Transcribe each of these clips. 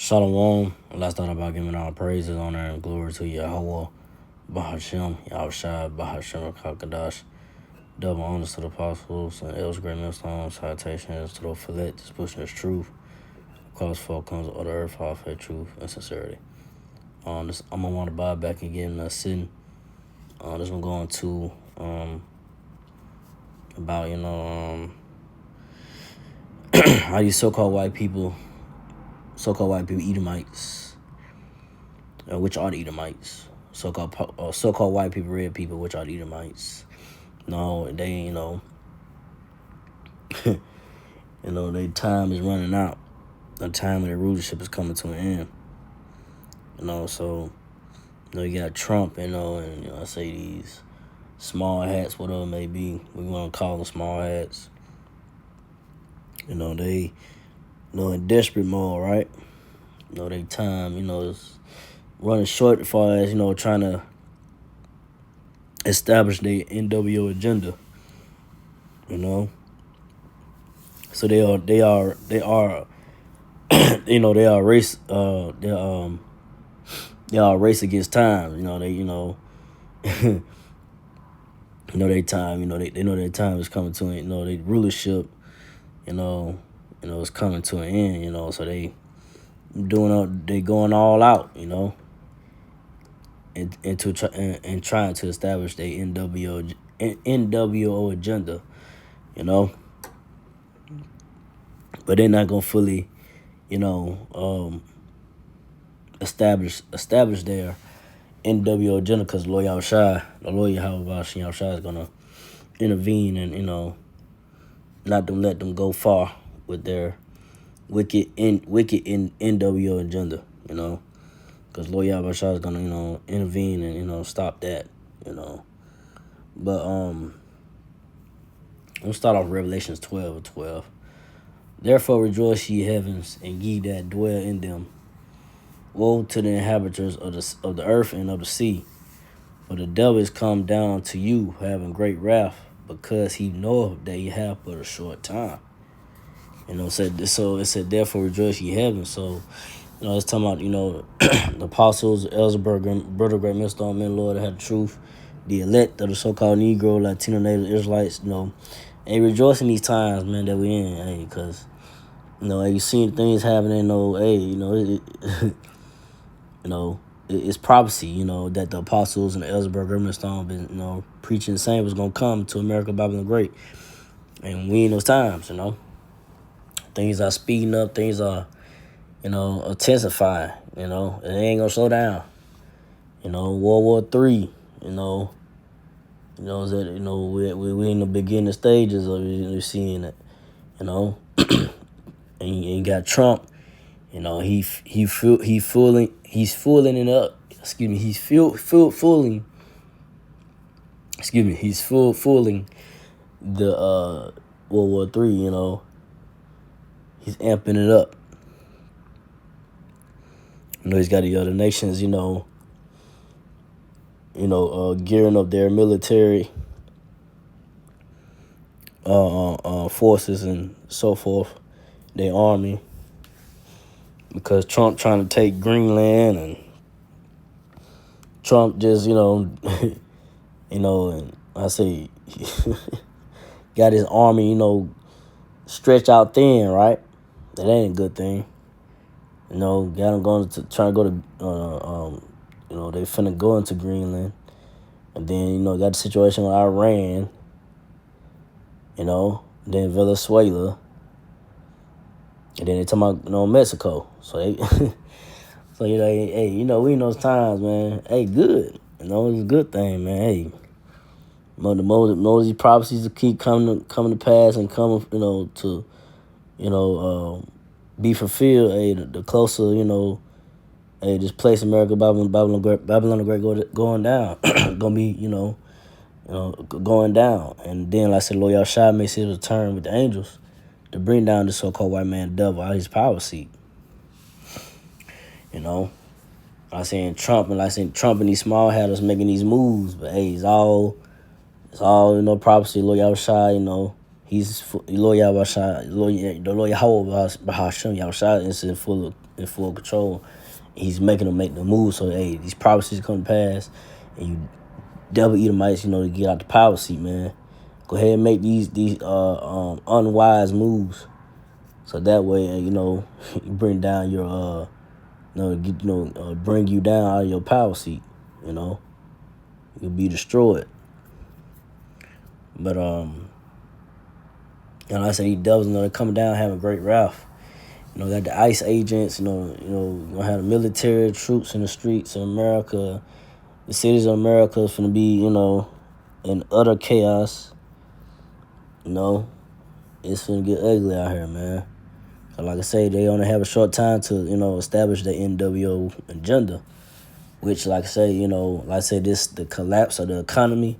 Shalom. Let's start about giving all praises, honor, and glory to Yahweh, Bahashem, Yahushua, Bahashem, Kakadash. Double honors to the apostles and elders, great millstones, salutations to the fillet, this pushing this truth. Across four comes of the earth, all faith, truth, and sincerity. I'm gonna want to buy back again, sitting. This one going to about how these so-called white people, Edomites, which are the Edomites, so-called white people, red people, which are the Edomites. No, they their time is running out. The time of their rulership is coming to an end. So you got Trump, and I say these small hats, whatever it may be, we want to call them small hats. They in desperate mode, right? Their time, is running short as far as, trying to establish their NWO agenda. So they are they are they are race they are race against time. Their time, they know their time is coming to an end, their rulership, is coming to an end, so they going all out, and trying to establish their NWO agenda, but they're not gonna fully, establish their NWO agenda, because the Lord Yahushua is gonna intervene and not let them go far with their wicked NWO agenda, because Lord Yahushua is gonna intervene and stop that, But we'll start off Revelations 12:12. Therefore rejoice, ye heavens, and ye that dwell in them. Woe to the inhabitants of the earth and of the sea, for the devil is come down to you, having great wrath, because he knoweth that ye have but a short time. It said, therefore rejoice, ye heavens. So, it's talking about, the apostles, Ellsberg, Brother Great Millstone, men, Lord, that had the truth, the elect of the so-called Negro, Latino, Native Israelites, and rejoice in these times, man, that we in, because, you seen things happening, it's prophecy, that the apostles and the Ellsberg, Millstone been, preaching and saying was going to come to America, Babylon the Great. And we in those times, things are speeding up, things are, intensifying, it ain't going to slow down. World War III, we're in the beginning stages of seeing it, and you got Trump, he's fooling it up. He's fooling the World War III. He's amping it up. He's got the other nations, gearing up their military forces and so forth, their army, because Trump trying to take Greenland, and Trump just, and I say, got his army, stretched out thin, right? That ain't a good thing. Got them trying to go to, they finna go into Greenland. And then, got the situation with Iran, then Venezuela. And then they talking about, Mexico. So they, hey, we in those times, man. Hey, good. It's a good thing, man. Hey, the more these prophecies keep coming to pass and coming, to, be fulfilled. Hey, the closer, hey, this place, America, Babylon the Great going down, gonna be, going down. And then, like I said, Lord Yahushua makes his return with the angels to bring down the so-called white man devil out of his power seat. I seen Trump and these small hatters making these moves, but hey, it's all prophecy. Lord Yahushua, he's Lord Yahushua, the Lord Yahweh Bahashem Yahushua is full of in full control. He's making them make the move. So hey, these prophecies come to pass, and you devil Edomites, to get out the power seat, man. Go ahead and make these unwise moves, so that way, you bring down your bring you down out of your power seat. You'll be destroyed. But like I said, these devils, they're coming down having great wrath. Got the ICE agents. Gonna have the military troops in the streets of America. The cities of America is gonna be, in utter chaos. It's gonna get ugly out here, man. Like I say, they only have a short time to, establish the NWO agenda, which, like I say, this the collapse of the economy,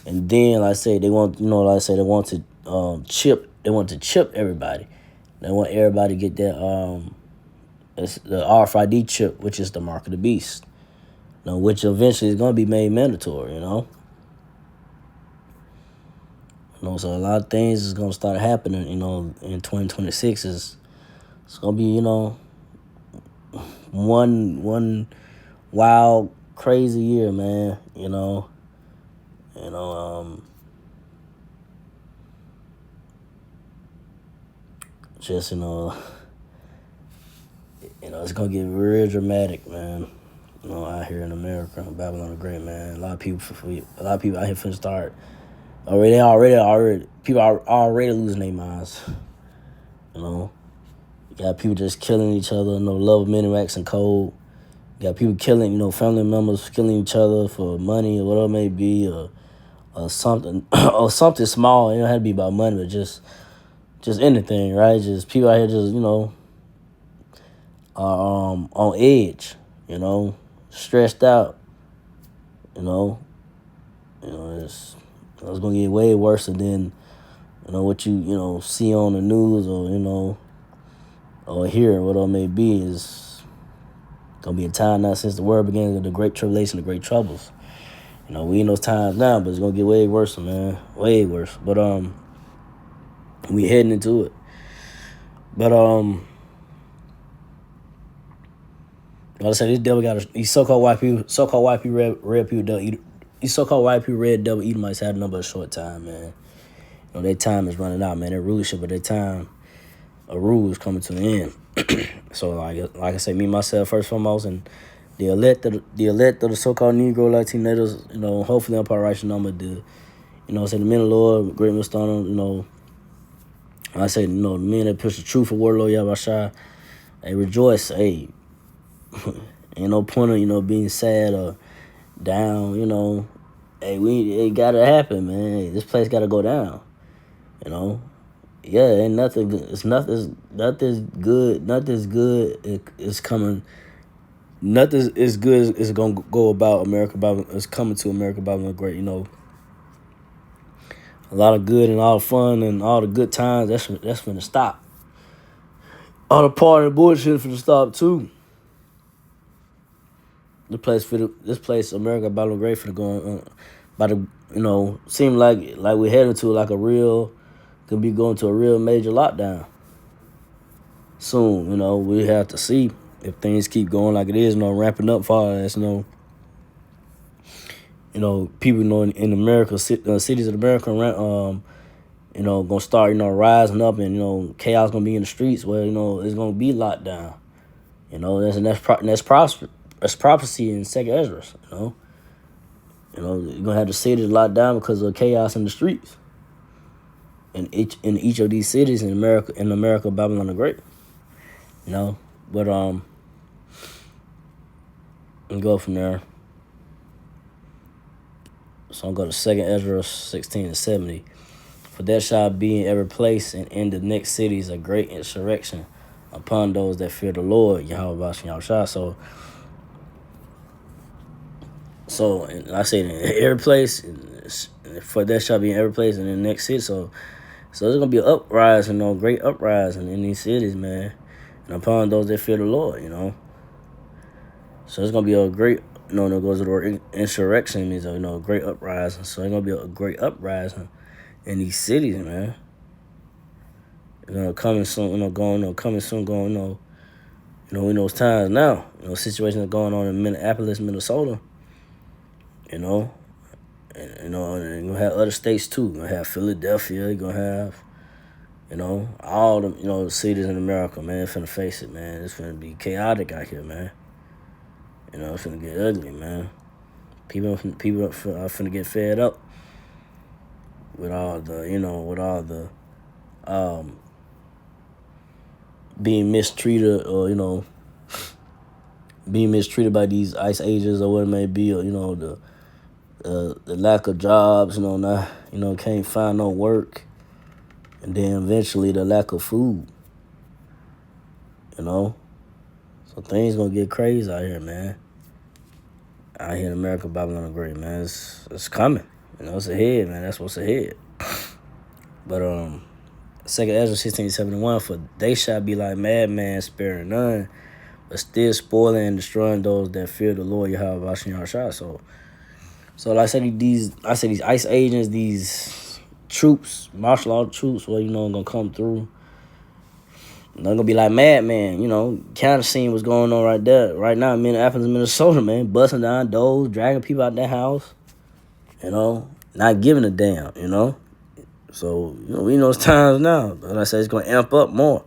and then, like I say, they want, they want to chip everybody. They want everybody to get that it's the RFID chip, which is the mark of the beast, which eventually is gonna be made mandatory, So a lot of things is gonna start happening, in 2026. It's gonna be, one wild, crazy year, man. Just it's gonna get real dramatic, man. Out here in America, Babylon the Great, man. A lot of people out here finna start. People are already losing their minds. You got people just killing each other. Love, Minimax, and Code. You got people killing, family members killing each other for money or whatever it may be, or something, or something small. It don't have to be about money, but just anything, right? Just people out here just, on edge, stressed out, it's gonna get way worse than what you see on the news or hear, whatever it may be. Is gonna be a time now since the world began with the Great Tribulation, the Great Troubles. We in those times now, but it's gonna get way worse, man, way worse. But we heading into it. But like I said, this devil got these so-called white people, red people, these so-called white people, red devil Edomites had a number of short time, man. Their time is running out, man. Their rulership of their time, a rule is coming to an end. So, like I said, me, myself, first and foremost, and the elect of the so-called Negro Latinos, hopefully I'm part righteous number, the men of the Lord, great Mr. I say, the men that push the truth for word, Lord Yahweh, hey, rejoice, hey. Ain't no point of being sad or down, Hey, it gotta happen, man. Hey, this place gotta go down, Yeah, ain't nothing. It's nothing. Nothing's good. Nothing's good. It's coming. Nothing is good. Is gonna go about America. It's coming to America. Babylon Great. A lot of good and all the fun and all the good times. That's finna stop. All the party and bullshit finna stop too. This place, America, Babylon Great, finna go seem like we're heading to like a real, could be going to a real major lockdown soon. We have to see if things keep going like it is, ramping up far as, people, in America, cities of America, gonna start, rising up, and, chaos gonna be in the streets where, it's gonna be locked down. That's prophecy in Second Ezra. You're gonna have the cities locked down because of chaos in the streets. In each of these cities in America, Babylon the Great. But and go from there. So I'm going to 2 Ezra 16-70. For there shall be in every place and in the next cities a great insurrection upon those that fear the Lord, Yahweh Yahushua. So and I say in every place, for there shall be in every place and in the next city. So there's gonna be an uprising, great uprising in these cities, man, and upon those that fear the Lord, So it's gonna be a great, that goes to the word insurrection, means a great uprising. So it's gonna be a great uprising in these cities, man. Coming soon, coming soon, going, in those times now, situations going on in Minneapolis, Minnesota, you know, and you're gonna have other states too. You're gonna have Philadelphia. You're gonna have, all the, cities in America, man. Finna face it, man. It's finna be chaotic out here, man. It's finna get ugly, man. People are finna get fed up with all the being mistreated, or being mistreated by these ICE agents, or what it may be, or the lack of jobs, not can't find no work, and then eventually the lack of food, so things gonna get crazy out here, man. Out here in America, Babylon the Great, man, it's coming, it's ahead, man. That's what's ahead. But 2 Ezra 16:71, for they shall be like madmen, sparing none, but still spoiling and destroying those that fear the Lord Yahweh Bashem Yahushua. So like I said, these ICE agents, these troops, martial law troops, gonna come through. They're gonna be like madmen, kind of seeing what's going on right there, right now in Minneapolis, Minnesota, man, busting down doors, dragging people out their house, not giving a damn, So, we know it's times now. But like I said, it's going to amp up more.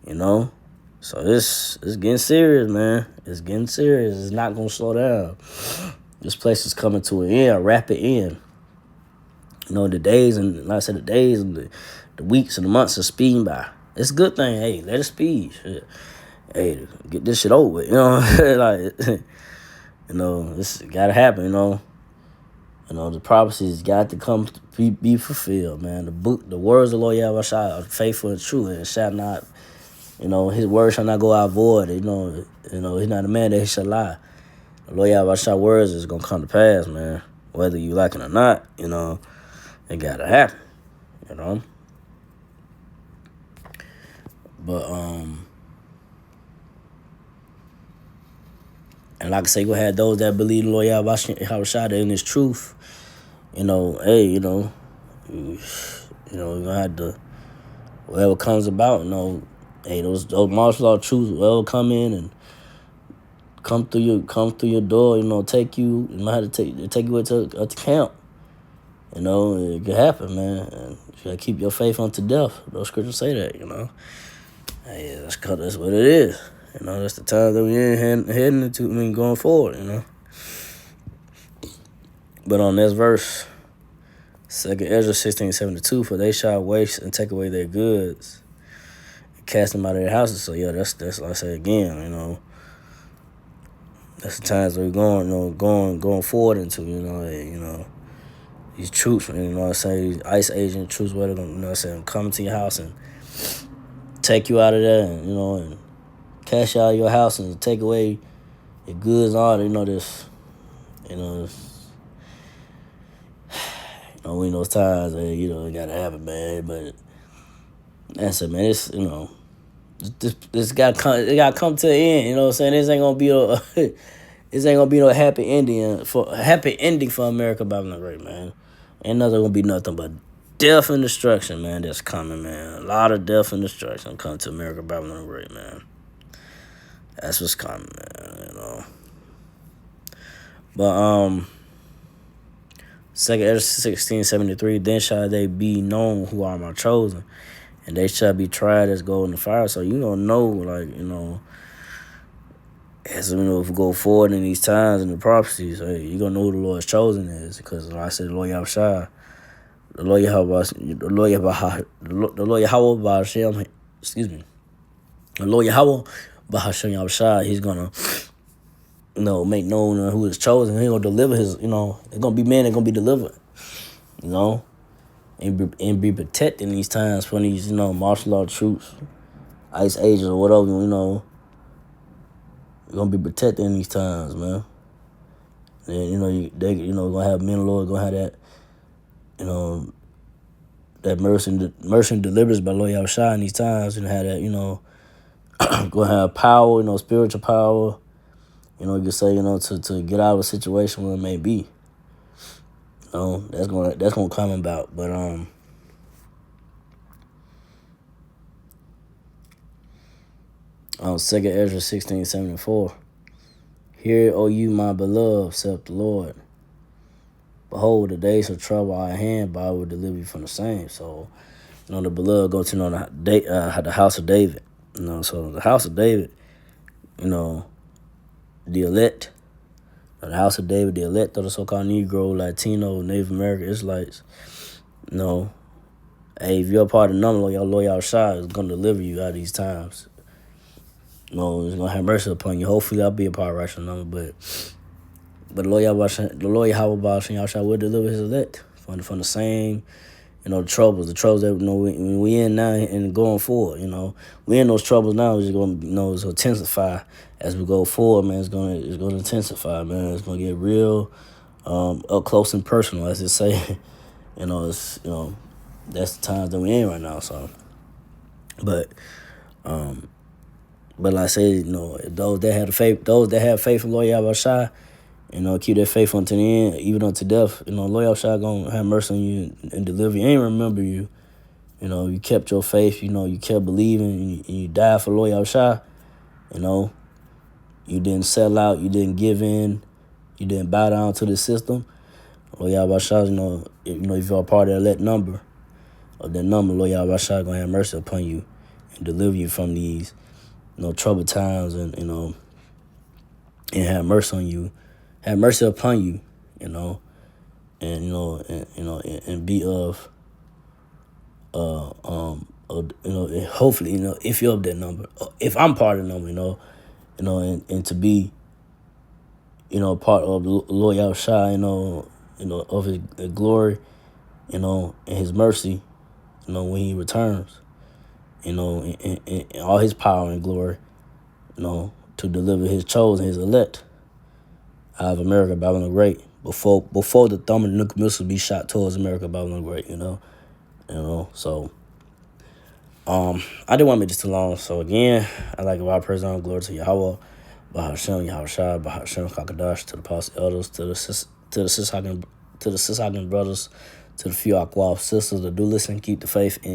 So it's getting serious, man. It's getting serious. It's not going to slow down. This place is coming to an end, a rapid end. The days, and like I said, the days and the weeks and the months are speeding by. It's a good thing. Hey, let it speed. Shit. Hey, get this shit over with. Like, this got to happen, the prophecies got to come to be fulfilled, man. The words of the Lord Yahweh are faithful and true, and shall not, his word shall not go out void. He's not a man that he shall lie. The Lord Yahweh words is gonna come to pass, man. Whether you like it or not, it gotta happen, But and like I say, you have those that believe the Lord Yahweh in his truth. Hey, you're gonna have to, whatever comes about, hey, those martial law troops will come in and come through your door, take you, might have to take you to camp. It could happen, man. And you gotta keep your faith unto death. Those scriptures say that, Hey, that's what it is. That's the time that we're heading into, going forward, But on this verse, 2 Ezra 16:72, for they shall waste and take away their goods, and cast them out of their houses. So yeah, that's like I say again, that's the times we're going forward into, these troops, these ICE agent troops, where they're gonna, come to your house and take you out of there, and cash out of your house and take away your goods and all that, this, we know those times, it gotta happen, man. But that's it, man. It's, this got to come to an end. This ain't gonna be this ain't gonna be no happy ending for America, Babylon the Great, man. Ain't nothing gonna be nothing but death and destruction, man. That's coming, man. A lot of death and destruction coming to America, Babylon the Great, man. That's what's coming, man. But 2 Ezra 16:73, then shall they be known who are my chosen, and they shall be tried as gold in the fire. So you don't know, like, as if we go forward in these times and the prophecies, hey, you're gonna know who the Lord's chosen is, because like I said, the Lord Yahweh, the Lord Yahweh Ba'ashem, excuse me, the Lord Yahweh Ba'ashem Yahushua, he's gonna make known who is chosen. He's gonna deliver his, it's gonna be men that gonna be delivered, and be protected in these times from these, martial law troops, ICE agents or whatever, you're gonna be protected in these times, man. And they gonna have men of the Lord, gonna have that, that mercy and deliverance by Lord Yahushua in these times, and have that, gonna have power, spiritual power. You can say, to get out of a situation where it may be. That's gonna come about. But 2 Ezra 16:74. Hear, O you my beloved, saith the Lord. Behold, the days of trouble are at hand, but I will deliver you from the same. So, the beloved go to the house of David. So the house of David, the elect, the house of David, the elect of the so-called Negro, Latino, Native American Israelites. Hey, if you're a part of the number, your Loyal Shah is going to deliver you out of these times. It's going to have mercy upon you. Hopefully, I'll be a part of rational number, but the Lord Yahweh Shah will deliver his elect from the same, the troubles that we in now and going forward. We in those troubles now. It's going to it's going to intensify as we go forward, man. It's going to intensify, man. It's going to get real up close and personal, as they say. It's that's the times that we in right now. So, but like I said, those that have faith in Lord Yahweh Shai, keep their faith unto the end, even unto death. Lord Yahweh Shai gonna have mercy on you and deliver you and remember you. You kept your faith. You kept believing, and you died for Lord Yahweh Shai. You didn't sell out. You didn't give in. You didn't bow down to the system. Lord Yahweh Shai, if you're a part of that number, Lord Yahweh Shai gonna have mercy upon you and deliver you from these, troubled times, and and have mercy on you, have mercy upon you, and be of, hopefully, if you're of that number, if I'm part of the number, and to be, part of the Lord Yahweh Shai, of his glory, and his mercy, when he returns, and all his power and glory, to deliver his chosen, his elect out of America, Babylon the Great, before the thermonuclear missiles be shot towards America, Babylon the Great, so I didn't want to make this too long. So again, I'd like to give praise and glory to Yahweh, Bahashem, Yahweh Shai, Bahashem, Kakadash, to the apostle elders, to the Sishagan brothers, to the few Aquab sisters that do listen, keep the faith in